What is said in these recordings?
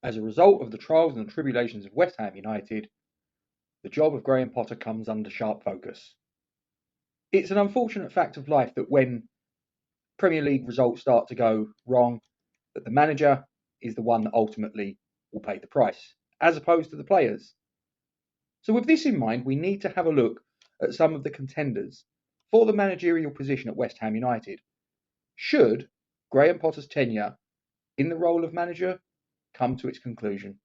As a result of the trials and tribulations of West Ham United, the job of Graham Potter comes under sharp focus. It's an unfortunate fact of life that when Premier League results start to go wrong, that the manager is the one that ultimately will pay the price, as opposed to the players. So with this in mind, we need to have a look at some of the contenders for the managerial position at West Ham United. Should Graham Potter's tenure in the role of manager come to its conclusion?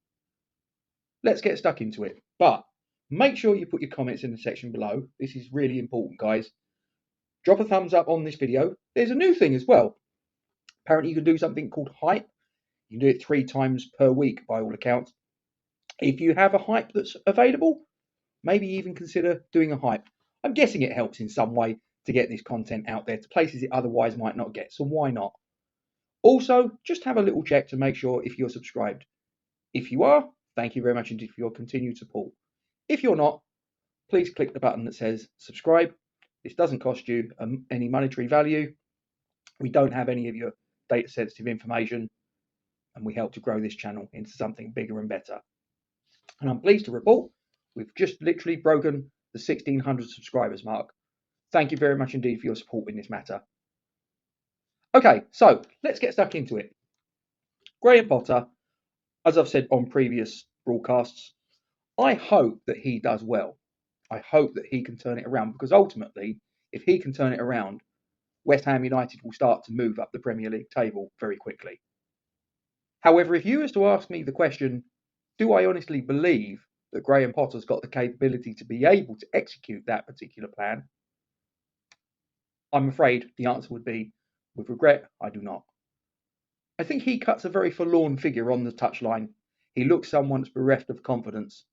Let's get stuck into it. But make sure you put your comments in the section below. This is really important, guys. Drop a thumbs up on this video. There's a new thing as well. Apparently you can do something called hype. You can do it 3 times per week by all accounts. If you have a hype that's available, maybe even consider doing a hype. I'm guessing it helps in some way to get this content out there to places it otherwise might not get, so why not? Also, just have a little check to make sure if you're subscribed. If you are, thank you very much indeed for your continued support. If you're not, please click the button that says subscribe. This doesn't cost you any monetary value. We don't have any of your data sensitive information, and we help to grow this channel into something bigger and better. And I'm pleased to report we've just literally broken the 1,600 subscribers mark. Thank you very much indeed for your support in this matter. Okay, so let's get stuck into it. Graham Potter, as I've said on previous broadcasts, I hope that he does well. I hope that he can turn it around, because ultimately, if he can turn it around, West Ham United will start to move up the Premier League table very quickly. However, if you was to ask me the question, do I honestly believe that Graham Potter's got the capability to be able to execute that particular plan? I'm afraid the answer would be, with regret, I do not. I think he cuts a very forlorn figure on the touchline. He looks someone that's bereft of confidence.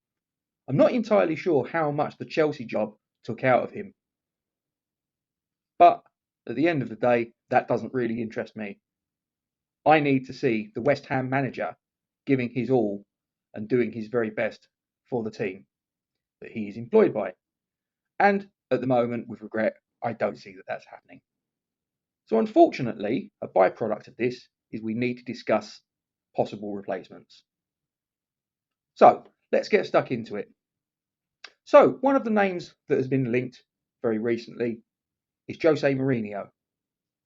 I'm not entirely sure how much the Chelsea job took out of him. But at the end of the day, that doesn't really interest me. I need to see the West Ham manager giving his all and doing his very best for the team that he is employed by. And at the moment, with regret, I don't see that that's happening. So unfortunately, a byproduct of this is we need to discuss possible replacements. So let's get stuck into it. So one of the names that has been linked very recently is Jose Mourinho.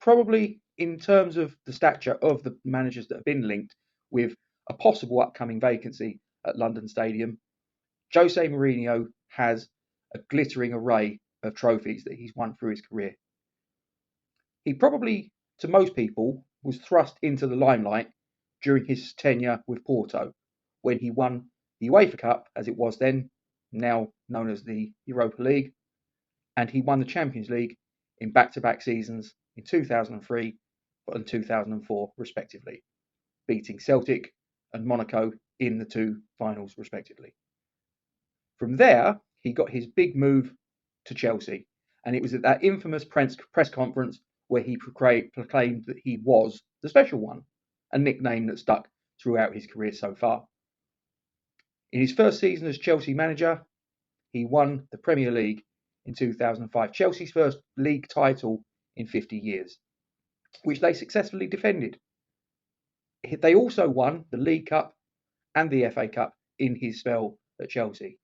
Probably in terms of the stature of the managers that have been linked with a possible upcoming vacancy at London Stadium, Jose Mourinho has a glittering array of trophies that he's won through his career. He probably, to most people, was thrust into the limelight during his tenure with Porto, when he won the UEFA Cup, as it was then, now known as the Europa League, and he won the Champions League in back-to-back seasons in 2003 and 2004 respectively, beating Celtic and Monaco in the 2 finals respectively. From there, he got his big move to Chelsea, and it was at that infamous press conference where he proclaimed that he was the special one, a nickname that stuck throughout his career so far. In his first season as Chelsea manager, he won the Premier League in 2005, Chelsea's first league title in 50 years, which they successfully defended. They also won the League Cup and the FA Cup in his spell at Chelsea.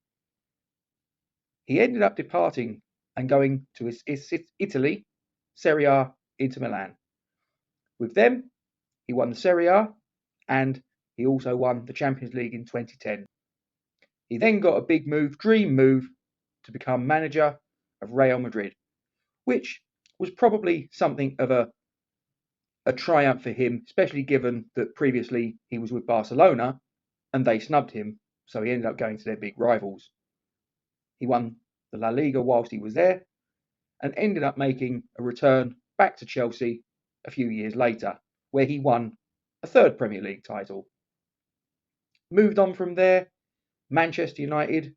He ended up departing and going to Italy, Serie A, Inter Milan. With them, he won the Serie A, and he also won the Champions League in 2010. He then got a big move, dream move, to become manager of Real Madrid, which was probably something of a triumph for him, especially given that previously he was with Barcelona and they snubbed him, so he ended up going to their big rivals. He won the La Liga whilst he was there and ended up making a return back to Chelsea a few years later, where he won a 3rd Premier League title. Moved on from there, Manchester United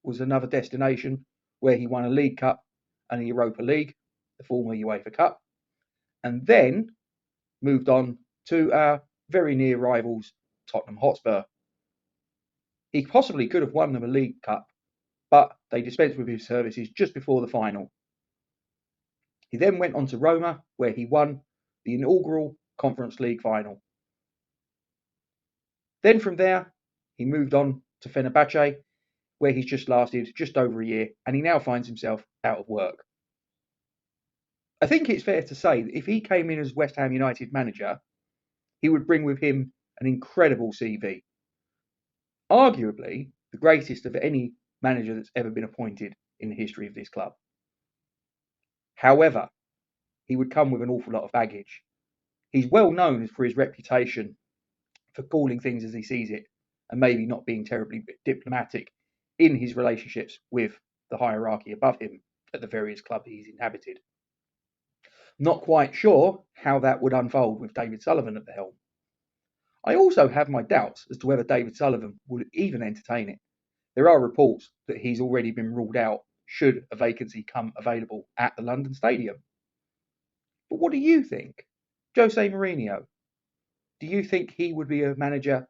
was another destination where he won a League Cup and a Europa League, the former UEFA Cup, and then moved on to our very near rivals, Tottenham Hotspur. He possibly could have won them a League Cup, but they dispensed with his services just before the final. He then went on to Roma, where he won the inaugural Conference League final. Then from there, he moved on to Fenerbahce, where he's just lasted just over a year, and he now finds himself out of work. I think it's fair to say that if he came in as West Ham United manager, he would bring with him an incredible CV. Arguably, the greatest of any manager that's ever been appointed in the history of this club. However, he would come with an awful lot of baggage. He's well known for his reputation for calling things as he sees it and maybe not being terribly diplomatic in his relationships with the hierarchy above him at the various clubs he's inhabited. Not quite sure how that would unfold with David Sullivan at the helm. I also have my doubts as to whether David Sullivan would even entertain it. There are reports that he's already been ruled out should a vacancy come available at the London Stadium. But what do you think? Jose Mourinho, do you think he would be a manager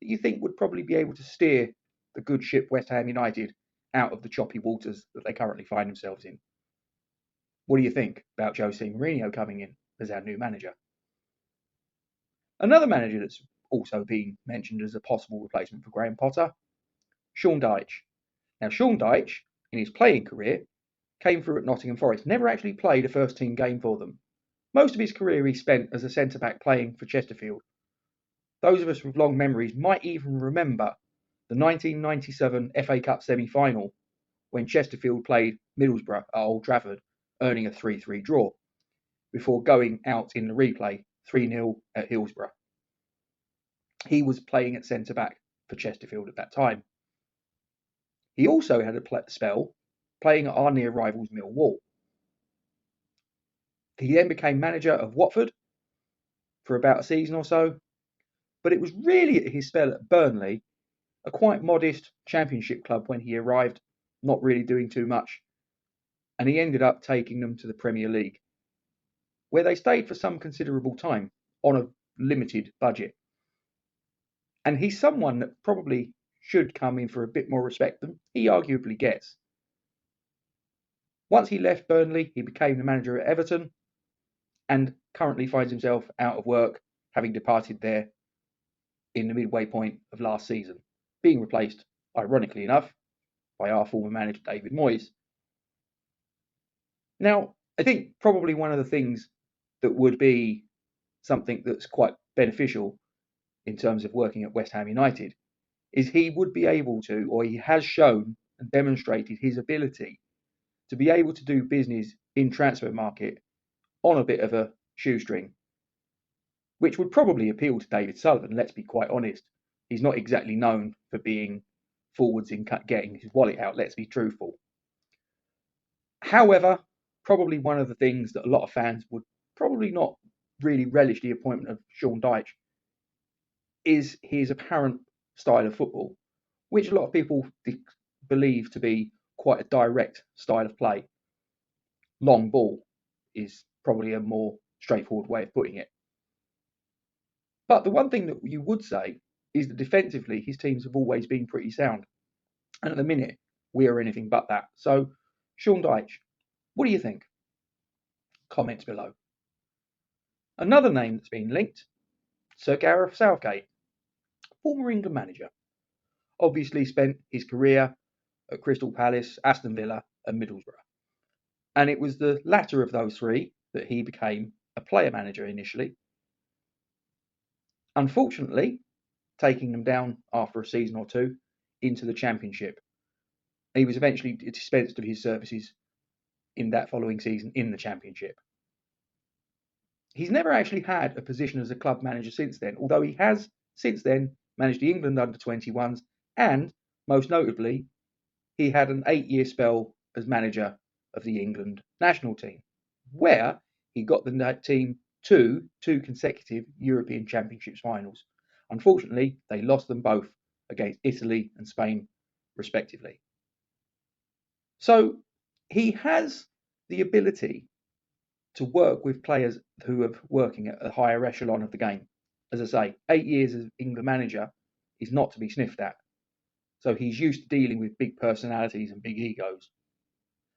that you think would probably be able to steer the good ship West Ham United out of the choppy waters that they currently find themselves in? What do you think about Jose Mourinho coming in as our new manager? Another manager that's also been mentioned as a possible replacement for Graham Potter, Sean Dyche. Now, Sean Dyche, in his playing career, came through at Nottingham Forest, never actually played a first team game for them. Most of his career he spent as a centre-back playing for Chesterfield. Those of us with long memories might even remember the 1997 FA Cup semi-final when Chesterfield played Middlesbrough at Old Trafford, earning a 3-3 draw, before going out in the replay 3-0 at Hillsborough. He was playing at centre-back for Chesterfield at that time. He also had a spell playing at our near rivals Millwall. He then became manager of Watford for about a season or so, but it was really at his spell at Burnley, a quite modest championship club when he arrived, not really doing too much, and he ended up taking them to the Premier League, where they stayed for some considerable time on a limited budget. And he's someone that probably should come in for a bit more respect than he arguably gets. Once he left Burnley, he became the manager at Everton, and currently finds himself out of work, having departed there in the midway point of last season, being replaced, ironically enough, by our former manager David Moyes. Now, I think probably one of the things that would be something that's quite beneficial in terms of working at West Ham United is he would be able to, or he has shown and demonstrated his ability to be able to do business in transfer market on a bit of a shoestring, which would probably appeal to David Sullivan, let's be quite honest. He's not exactly known for being forwards in getting his wallet out, let's be truthful. However, probably one of the things that a lot of fans would probably not really relish the appointment of Sean Dyche is his apparent style of football, which a lot of people believe to be quite a direct style of play. Long ball is probably a more straightforward way of putting it. But the one thing that you would say is that defensively his teams have always been pretty sound. And at the minute, we are anything but that. So, Sean Dyche, what do you think? Comments below. Another name that's been linked, Sir Gareth Southgate, former England manager. Obviously spent his career at Crystal Palace, Aston Villa and Middlesbrough. And it was the latter of those three that he became a player manager initially. Unfortunately, taking them down after a season or two into the Championship. He was eventually dispensed of his services in that following season in the Championship. He's never actually had a position as a club manager since then, although he has since then managed the England under-21s and, most notably, he had an 8-year spell as manager of the England national team, where he got the team to two consecutive European Championships finals. Unfortunately, they lost them both against Italy and Spain, respectively. So he has the ability to work with players who are working at a higher echelon of the game. As I say, 8 years as England manager is not to be sniffed at. So he's used to dealing with big personalities and big egos.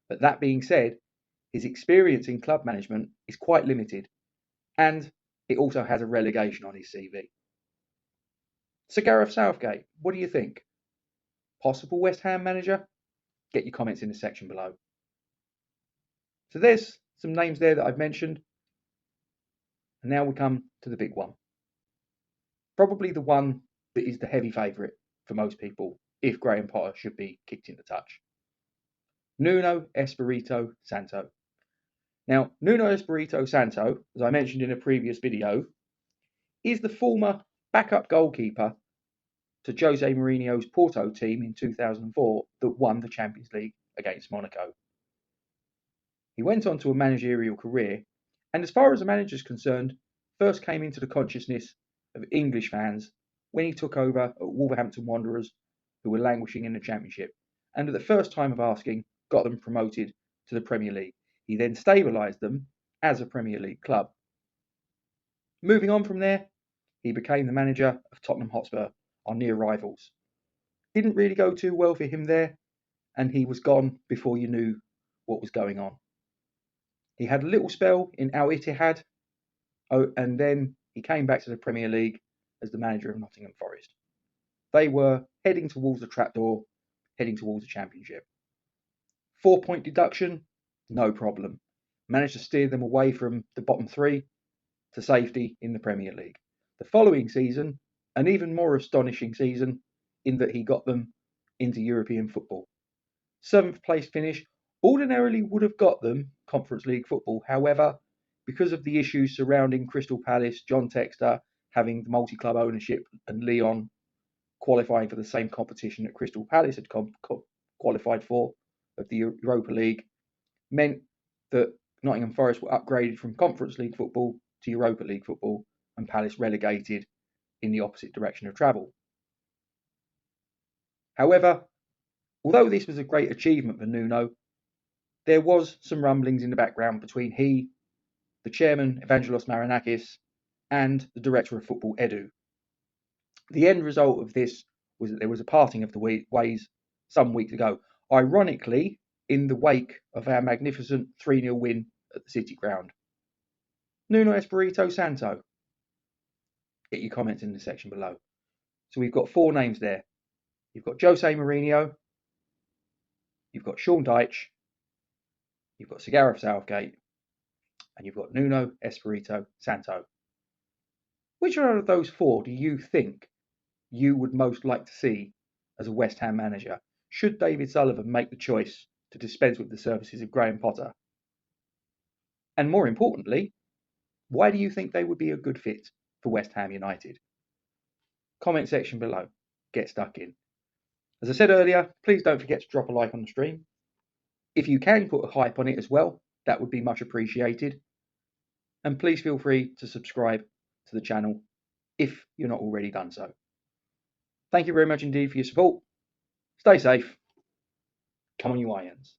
But that being said, his experience in club management is quite limited, and it also has a relegation on his CV. Sir Gareth Southgate, what do you think? Possible West Ham manager? Get your comments in the section below. So there's some names there that I've mentioned. And now we come to the big one. Probably the one that is the heavy favourite for most people if Graham Potter should be kicked into touch. Nuno Espirito Santo. Now, Nuno Espirito Santo, as I mentioned in a previous video, is the former backup goalkeeper to Jose Mourinho's Porto team in 2004 that won the Champions League against Monaco. He went on to a managerial career, and as far as a manager is concerned, first came into the consciousness of English fans when he took over at Wolverhampton Wanderers, who were languishing in the Championship, and at the first time of asking, got them promoted to the Premier League. He then stabilised them as a Premier League club. Moving on from there, he became the manager of Tottenham Hotspur, our near rivals. Didn't really go too well for him there, and he was gone before you knew what was going on. He had a little spell in Al Ittihad, and then he came back to the Premier League as the manager of Nottingham Forest. They were heading towards the trapdoor, heading towards the Championship. 4-point deduction, no problem. Managed to steer them away from the bottom three to safety in the Premier League. The following season, an even more astonishing season in that he got them into European football. 7th place finish ordinarily would have got them Conference League football. However, because of the issues surrounding Crystal Palace, John Textor having the multi-club ownership and Lyon qualifying for the same competition that Crystal Palace had qualified for of the Europa League, meant that Nottingham Forest were upgraded from Conference League football to Europa League football, and Palace relegated in the opposite direction of travel. However, although this was a great achievement for Nuno, there was some rumblings in the background between he, the chairman Evangelos Marinakis, and the director of football Edu. The end result of this was that there was a parting of the ways some weeks ago, ironically in the wake of our magnificent 3-0 win at the City Ground. Nuno Espirito Santo. Get your comments in the section below. So we've got 4 names there. You've got Jose Mourinho, you've got Sean Dyche, you've got Sir Gareth Southgate, and you've got Nuno Espirito Santo. Which one of those 4 do you think you would most like to see as a West Ham manager, should David Sullivan make the choice to dispense with the services of Graham Potter? And more importantly, why do you think they would be a good fit for West Ham United? Comment section below. Get stuck in. As I said earlier, please don't forget to drop a like on the stream. If you can put a hype on it as well, that would be much appreciated. And please feel free to subscribe to the channel if you're not already done so. Thank you very much indeed for your support. Stay safe. Come on, you Irons.